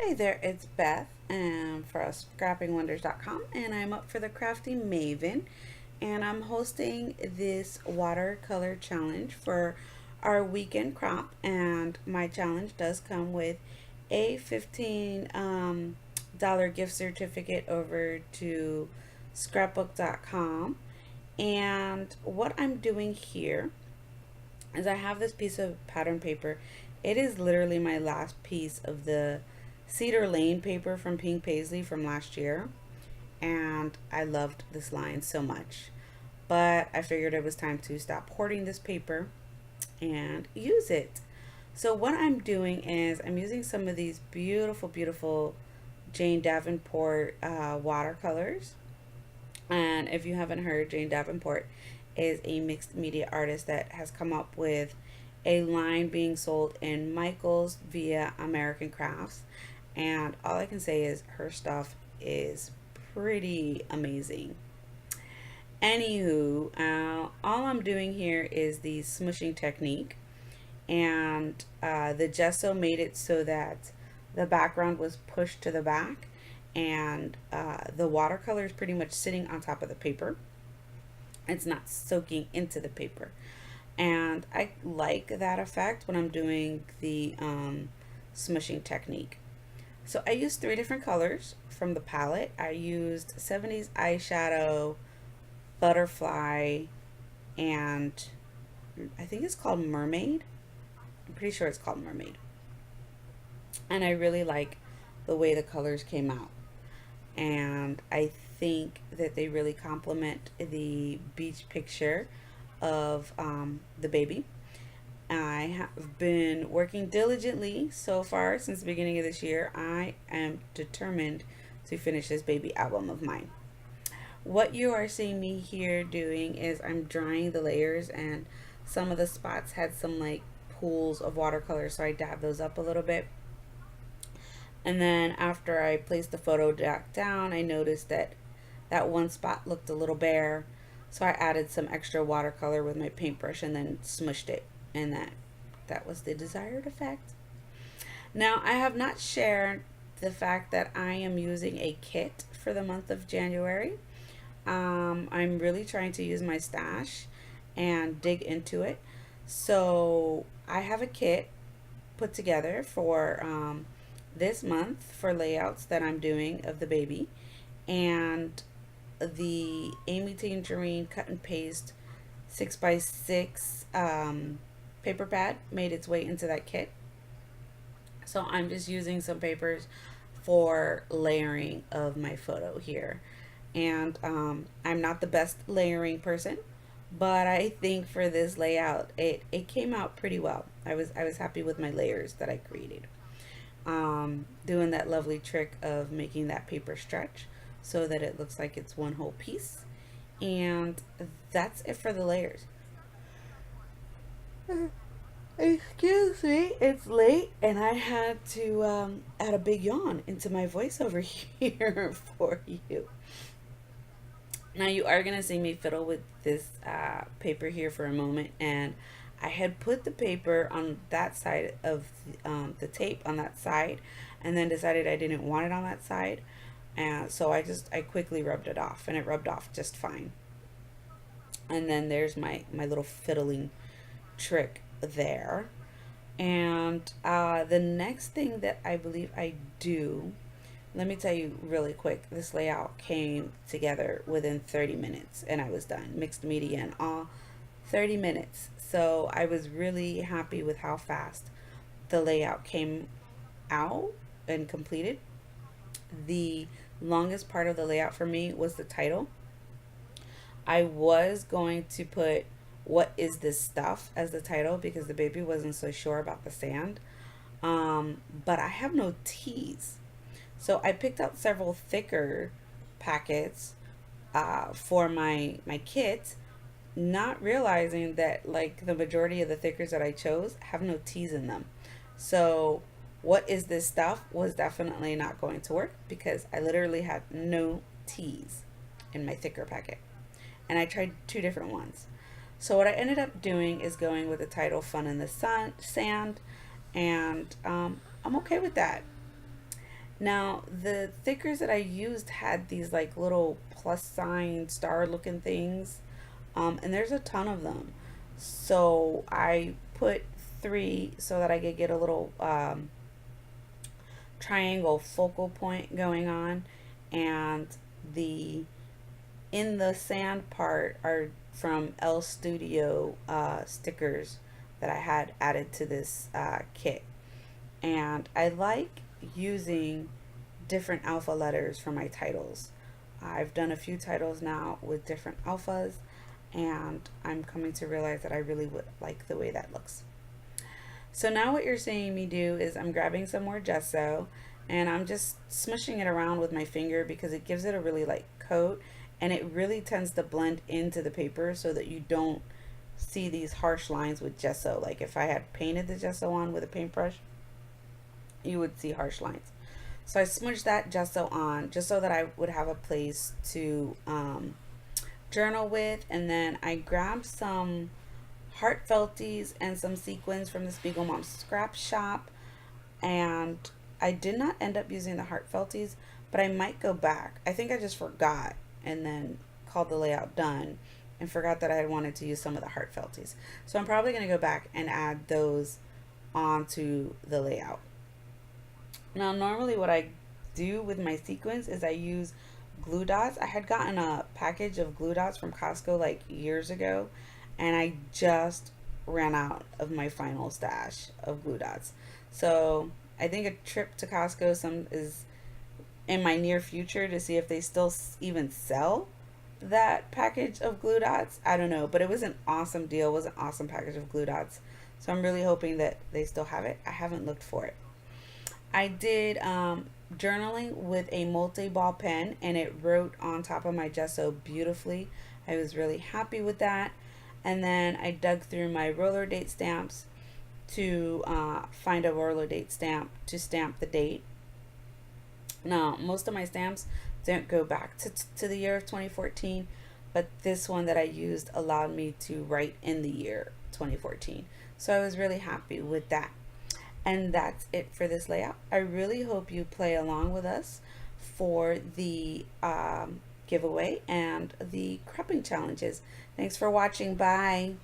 Hi there, it's Beth for scrappingwonders.com, and I'm up for the Crafty Maven, and I'm hosting this watercolor challenge for our weekend crop. And my challenge does come with a $15 gift certificate over to scrapbook.com. And what I'm doing here is I have this piece of pattern paper. It is literally my last piece of the Cedar Lane paper from Pink Paisley from last year, and I loved this line so much. But I figured it was time to stop hoarding this paper and use it. So what I'm doing is I'm using some of these beautiful, beautiful Jane Davenport watercolors. And if you haven't heard, Jane Davenport is a mixed media artist that has come up with a line being sold in Michaels via American Crafts. And all I can say is her stuff is pretty amazing. Anywho, all I'm doing here is the smushing technique, and the gesso made it so that the background was pushed to the back, and the watercolor is pretty much sitting on top of the paper. It's not soaking into the paper, and I like that effect when I'm doing the smushing technique. So I used three different colors from the palette. I used 70s eyeshadow, butterfly, and I think it's called mermaid. I'm pretty sure it's called mermaid. And I really like the way the colors came out. And I think that they really complement the beach picture of the baby. I have been working diligently so far since the beginning of this year. I am determined to finish this baby album of mine. What you are seeing me here doing is I'm drying the layers, and some of the spots had some like pools of watercolor, so I dabbed those up a little bit. And then after I placed the photo back down, I noticed that that one spot looked a little bare, so I added some extra watercolor with my paintbrush and then smushed it, and that was the desired effect. Now, I have not shared the fact that I am using a kit for the month of January. I'm really trying to use my stash and dig into it. So I have a kit put together for this month for layouts that I'm doing of the baby, and the Amy Tangerine cut and paste 6x6 paper pad made its way into that kit. So I'm just using some papers for layering of my photo here. And I'm not the best layering person, but I think for this layout it came out pretty well. I was happy with my layers that I created. Doing that lovely trick of making that paper stretch so that it looks like it's one whole piece. And that's it for the layers. Excuse me, it's late, and I had to add a big yawn into my voiceover here for you. Now you are going to see me fiddle with this paper here for a moment, and I had put the paper on that side of the tape on that side, and then decided I didn't want it on that side, and so I quickly rubbed it off, and it rubbed off just fine. And then there's my little fiddling trick there. And the next thing that I believe I do, let me tell you really quick, this layout came together within 30 minutes and I was done. Mixed media and all, 30 minutes. So I was really happy with how fast the layout came out and completed. The longest part of the layout for me was the title. I was going to put "What is this stuff" as the title because the baby wasn't so sure about the sand. But I have no teas. So I picked out several thicker packets for my kit, not realizing that like the majority of the thickers that I chose have no teas in them. So "What is this stuff" was definitely not going to work because I literally had no teas in my thicker packet. And I tried two different ones. So what I ended up doing is going with the title "Fun in the Sand," and I'm okay with that. Now, the thickers that I used had these like little plus sign star looking things, and there's a ton of them. So I put three so that I could get a little triangle focal point going on, and the in the sand part are from L Studio stickers that I had added to this kit. And I like using different alpha letters for my titles. I've done a few titles now with different alphas, and I'm coming to realize that I really would like the way that looks. So now what you're seeing me do is I'm grabbing some more gesso and I'm just smushing it around with my finger because it gives it a really light coat, and it really tends to blend into the paper so that you don't see these harsh lines with gesso. Like if I had painted the gesso on with a paintbrush, you would see harsh lines. So I smudged that gesso on just so that I would have a place to journal with, and then I grabbed some heartfelties and some sequins from the Spiegel Mom scrap shop, and I did not end up using the heartfelties, but I might go back. I think I just forgot and then called the layout done and forgot that I had wanted to use some of the heartfelties. So I'm probably going to go back and add those onto the layout. Now normally what I do with my sequins is I use glue dots. I had gotten a package of glue dots from Costco like years ago, and I just ran out of my final stash of glue dots. So I think a trip to Costco is in my near future to see if they still even sell that package of glue dots. I don't know, but it was an awesome deal. It was an awesome package of glue dots. So I'm really hoping that they still have it. I haven't looked for it. I did journaling with a multi-ball pen, and it wrote on top of my gesso beautifully. I was really happy with that. And then I dug through my roller date stamps to find a roller date stamp to stamp the date. Now, most of my stamps don't go back to the year of 2014, but this one that I used allowed me to write in the year 2014. So I was really happy with that. And that's it for this layout. I really hope you play along with us for the giveaway and the cropping challenges. Thanks for watching. Bye.